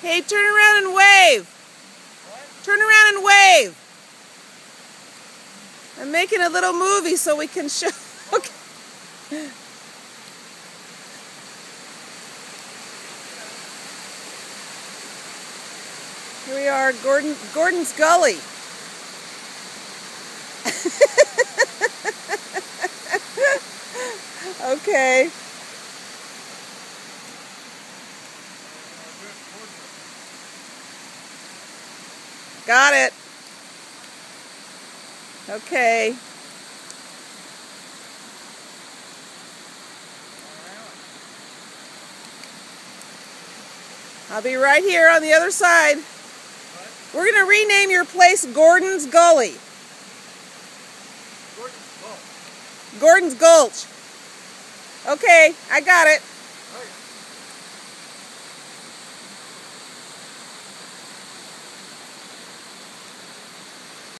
Hey, turn around and wave. What? Turn around and wave. I'm making a little movie so we can show. Okay. Here we are, Gordon's Gully. Okay. Got it. Okay. I'll be right here on the other side. What? We're going to rename your place Gordon's Gully. Gordon's Gulch. Okay, I got it.